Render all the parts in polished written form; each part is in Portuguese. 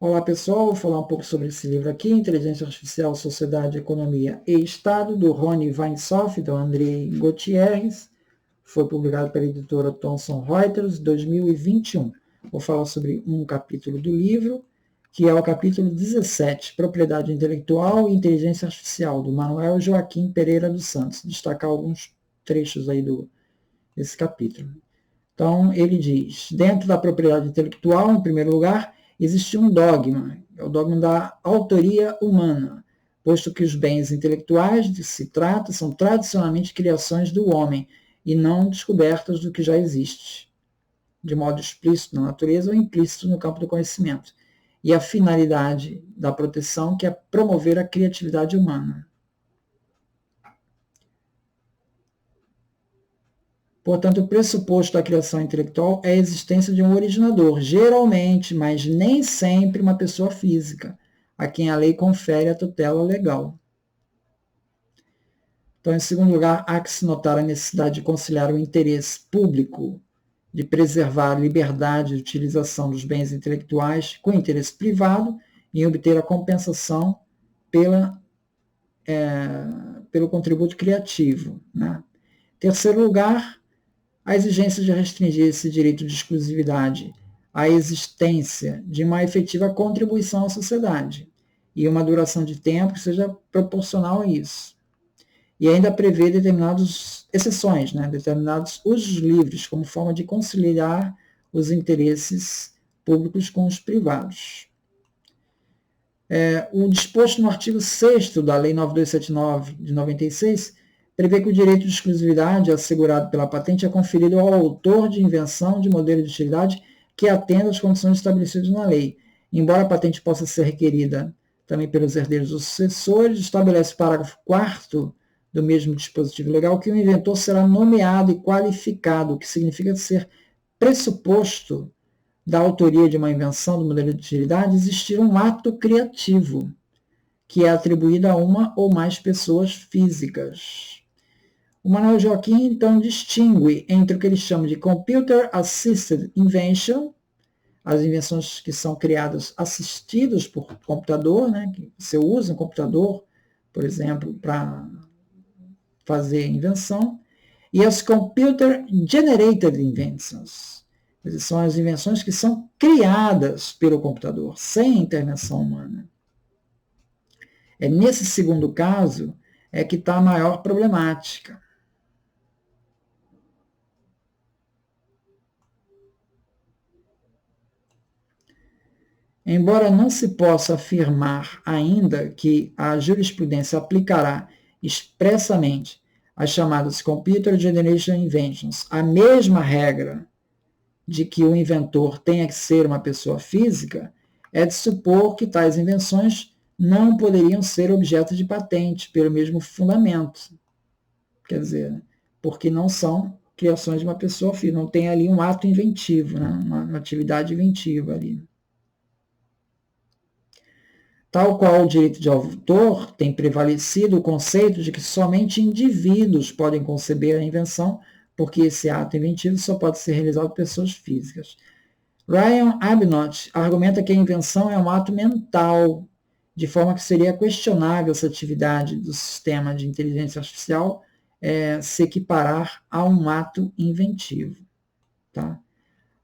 Olá pessoal, vou falar um pouco sobre esse livro aqui, Inteligência Artificial, Sociedade, Economia e Estado, do Rony Weinsoff, do André Gutierrez, foi publicado pela editora Thomson Reuters, 2021. Vou falar sobre um capítulo do livro, que é o capítulo 17, Propriedade Intelectual e Inteligência Artificial, do Manuel Joaquim Pereira dos Santos. Destacar alguns trechos aí desse capítulo. Então, ele diz, dentro da propriedade intelectual, em primeiro lugar, existe um dogma, é o dogma da autoria humana, posto que os bens intelectuais de que se trata são tradicionalmente criações do homem e não descobertas do que já existe, de modo explícito na natureza ou implícito no campo do conhecimento. E a finalidade da proteção, que é promover a criatividade humana. Portanto, o pressuposto da criação intelectual é a existência de um originador, geralmente, mas nem sempre, uma pessoa física, a quem a lei confere a tutela legal. Então, em segundo lugar, há que se notar a necessidade de conciliar o interesse público de preservar a liberdade de utilização dos bens intelectuais com o interesse privado em obter a compensação pelo contributo criativo. Né? Em terceiro lugar, a exigência de restringir esse direito de exclusividade à existência de uma efetiva contribuição à sociedade e uma duração de tempo que seja proporcional a isso. E ainda prevê determinadas exceções, determinados usos livres, como forma de conciliar os interesses públicos com os privados. O disposto no artigo 6º da Lei 9279 de 96 prevê que o direito de exclusividade assegurado pela patente é conferido ao autor de invenção de modelo de utilidade que atenda às condições estabelecidas na lei. Embora a patente possa ser requerida também pelos herdeiros ou sucessores, estabelece o parágrafo 4º do mesmo dispositivo legal que o inventor será nomeado e qualificado, o que significa ser pressuposto da autoria de uma invenção do modelo de utilidade existir um ato criativo, que é atribuído a uma ou mais pessoas físicas. O Manuel Joaquim, então, distingue entre o que ele chama de Computer Assisted Invention, as invenções que são criadas assistidas por computador, que você usa um computador, por exemplo, para fazer invenção, e as Computer Generated Inventions, são as invenções que são criadas pelo computador, sem intervenção humana. É nesse segundo caso é que está a maior problemática. Embora não se possa afirmar ainda que a jurisprudência aplicará expressamente as chamadas Computer Generation Inventions, a mesma regra de que o inventor tenha que ser uma pessoa física, é de supor que tais invenções não poderiam ser objeto de patente pelo mesmo fundamento. Quer dizer, porque não são criações de uma pessoa física, não tem ali um ato inventivo, uma atividade inventiva ali. Tal qual o direito de autor, tem prevalecido o conceito de que somente indivíduos podem conceber a invenção, porque esse ato inventivo só pode ser realizado por pessoas físicas. Ryan Abnott argumenta que a invenção é um ato mental, de forma que seria questionável essa atividade do sistema de inteligência artificial se equiparar a um ato inventivo. Tá?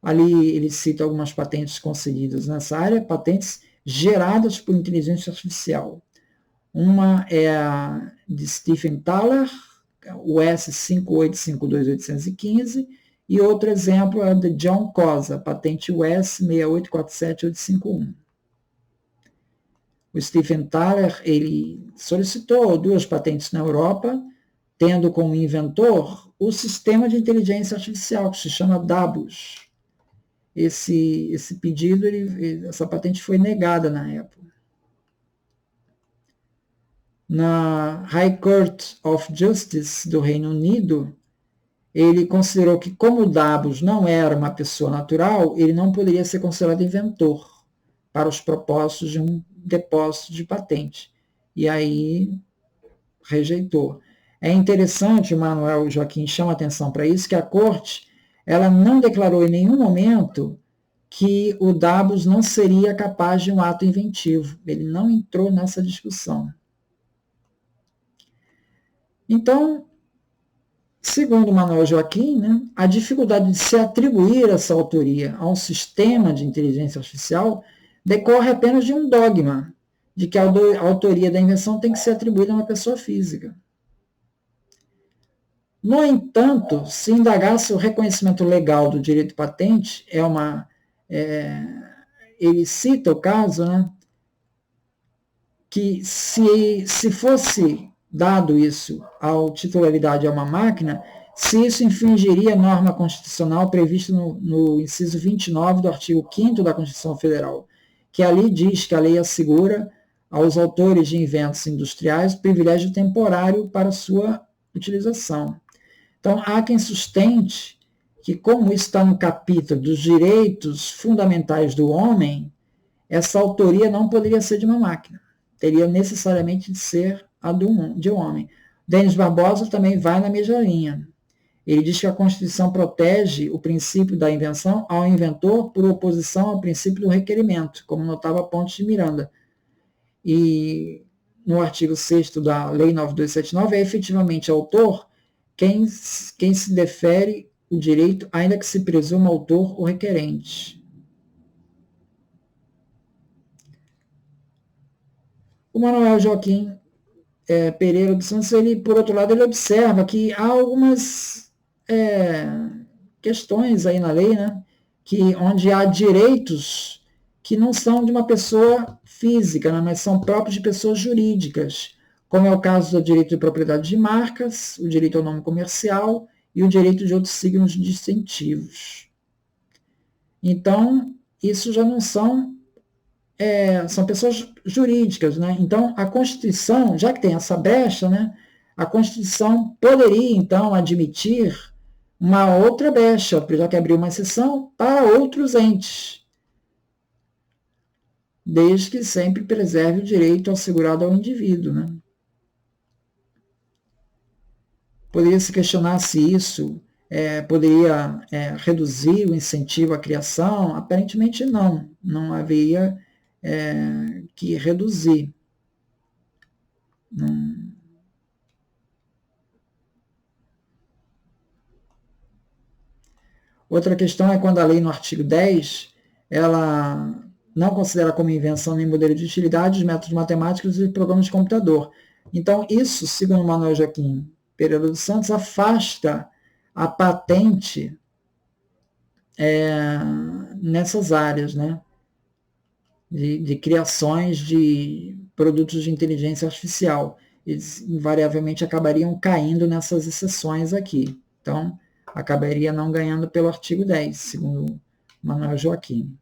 Ali ele cita algumas patentes concedidas nessa área, patentes geradas por inteligência artificial. Uma é a de Stephen Thaler, o US5852815, e outro exemplo é a de John Cosa, patente US 6847851. O Stephen Thaler ele solicitou 2 patentes na Europa, tendo como inventor o sistema de inteligência artificial, que se chama DABUS. Esse pedido, essa patente foi negada na época. Na High Court of Justice do Reino Unido, ele considerou que, como o Dabus não era uma pessoa natural, ele não poderia ser considerado inventor para os propósitos de um depósito de patente. E aí rejeitou. É interessante, o Manuel Joaquim chama atenção para isso, que a Corte ela não declarou em nenhum momento que o Dabos não seria capaz de um ato inventivo. Ele não entrou nessa discussão. Então, segundo Manuel Joaquim, né, a dificuldade de se atribuir essa autoria a um sistema de inteligência artificial decorre apenas de um dogma, de que a autoria da invenção tem que ser atribuída a uma pessoa física. No entanto, se indagasse o reconhecimento legal do direito patente, ele cita o caso, né, que se fosse dado isso, a titularidade a uma máquina, se isso infringiria a norma constitucional prevista no inciso 29 do artigo 5º da Constituição Federal, que ali diz que a lei assegura aos autores de inventos industriais privilégio temporário para sua utilização. Então, há quem sustente que, como isso está no capítulo dos direitos fundamentais do homem, essa autoria não poderia ser de uma máquina. Teria necessariamente de ser a de um homem. Denis Barbosa também vai na mesma linha. Ele diz que a Constituição protege o princípio da invenção ao inventor por oposição ao princípio do requerimento, como notava Pontes de Miranda. E no artigo 6º da Lei 9279 é efetivamente autor quem se defere o direito, ainda que se presuma autor ou requerente. O Manuel Joaquim Pereira dos Santos, ele, por outro lado, ele observa que há algumas questões aí na lei, né, onde há direitos que não são de uma pessoa física, né, mas são próprios de pessoas jurídicas, como é o caso do direito de propriedade de marcas, o direito ao nome comercial e o direito de outros signos distintivos. Então, isso já não são pessoas jurídicas, né? Então, a Constituição, já que tem essa brecha, né, a Constituição poderia, então, admitir uma outra brecha, já que abriu uma exceção para outros entes, desde que sempre preserve o direito assegurado ao indivíduo, né? Poderia se questionar se isso poderia reduzir o incentivo à criação. Aparentemente não haveria que reduzir. Outra questão é quando a lei, no artigo 10, ela não considera como invenção nem modelo de utilidade os métodos matemáticos e programas de computador. Então, isso, segundo Manuel Joaquim Pereira dos Santos, afasta a patente nessas áreas, né, de criações de produtos de inteligência artificial. Eles invariavelmente acabariam caindo nessas exceções aqui. Então, acabaria não ganhando pelo artigo 10, segundo Manuel Joaquim.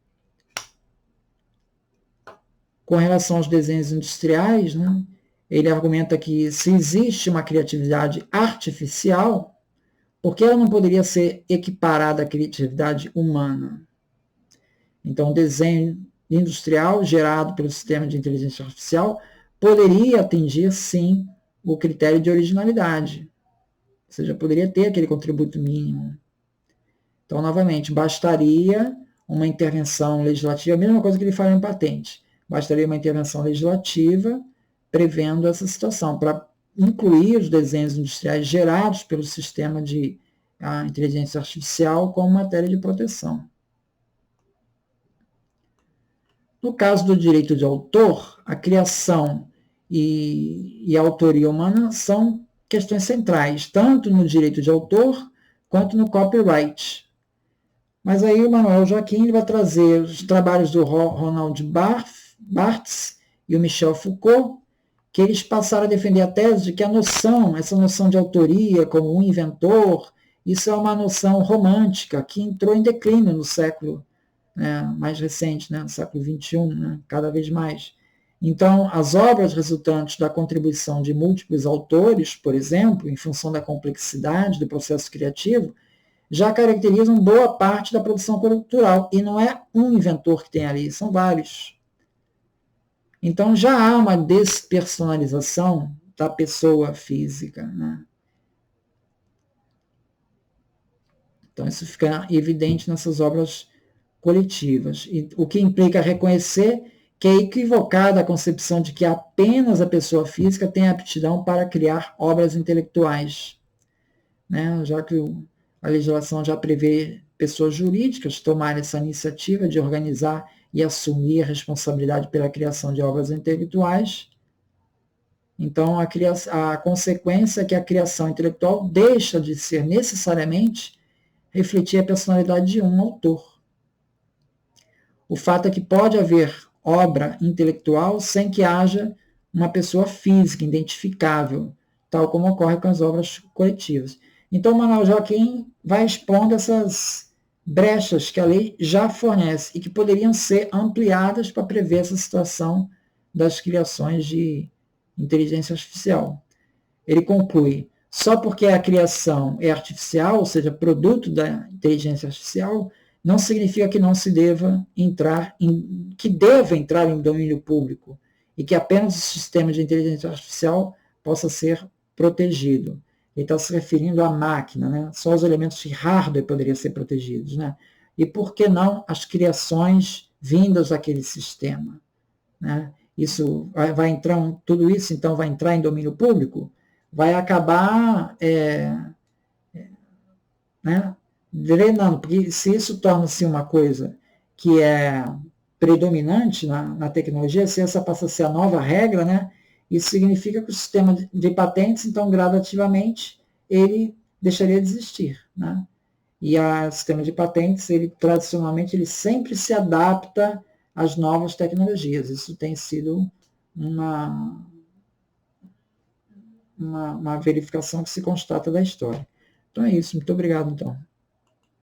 Com relação aos desenhos industriais, né, ele argumenta que se existe uma criatividade artificial, por que ela não poderia ser equiparada à criatividade humana? Então, o desenho industrial gerado pelo sistema de inteligência artificial poderia atingir, sim, o critério de originalidade. Ou seja, poderia ter aquele contributo mínimo. Então, novamente, bastaria uma intervenção legislativa, a mesma coisa que ele fala em patente, bastaria uma intervenção legislativa prevendo essa situação, para incluir os desenhos industriais gerados pelo sistema de inteligência artificial como matéria de proteção. No caso do direito de autor, a criação e a autoria humana são questões centrais, tanto no direito de autor quanto no copyright. Mas aí o Manuel Joaquim vai trazer os trabalhos do Ronald Barthes e o Michel Foucault, que eles passaram a defender a tese de que essa noção de autoria como um inventor, isso é uma noção romântica que entrou em declínio no século mais recente, no século XXI, cada vez mais. Então, as obras resultantes da contribuição de múltiplos autores, por exemplo, em função da complexidade do processo criativo, já caracterizam boa parte da produção cultural, e não é um inventor que tem ali, são vários. Então, já há uma despersonalização da pessoa física, né? Então, isso fica evidente nessas obras coletivas, o que implica reconhecer que é equivocada a concepção de que apenas a pessoa física tem aptidão para criar obras intelectuais, né? Já que a legislação já prevê pessoas jurídicas tomarem essa iniciativa de organizar e assumir a responsabilidade pela criação de obras intelectuais. Então, a consequência é que a criação intelectual deixa de ser necessariamente refletir a personalidade de um autor. O fato é que pode haver obra intelectual sem que haja uma pessoa física, identificável, tal como ocorre com as obras coletivas. Então, o Manuel Joaquim vai expondo essas brechas que a lei já fornece e que poderiam ser ampliadas para prever essa situação das criações de inteligência artificial. Ele conclui: só porque a criação é artificial, ou seja, produto da inteligência artificial, não significa que não se deva entrar em domínio público e que apenas o sistema de inteligência artificial possa ser protegido. Ele está se referindo à máquina, né? Só os elementos de hardware poderiam ser protegidos, né? E por que não as criações vindas daquele sistema, né? Isso vai entrar, tudo isso então vai entrar em domínio público, vai acabar né, drenando, porque se isso torna-se uma coisa que é predominante na tecnologia, se essa passa a ser a nova regra, né, isso significa que o sistema de patentes, então, gradativamente, ele deixaria de existir, né? E o sistema de patentes, ele tradicionalmente, ele sempre se adapta às novas tecnologias. Isso tem sido uma verificação que se constata da história. Então é isso. Muito obrigado, então.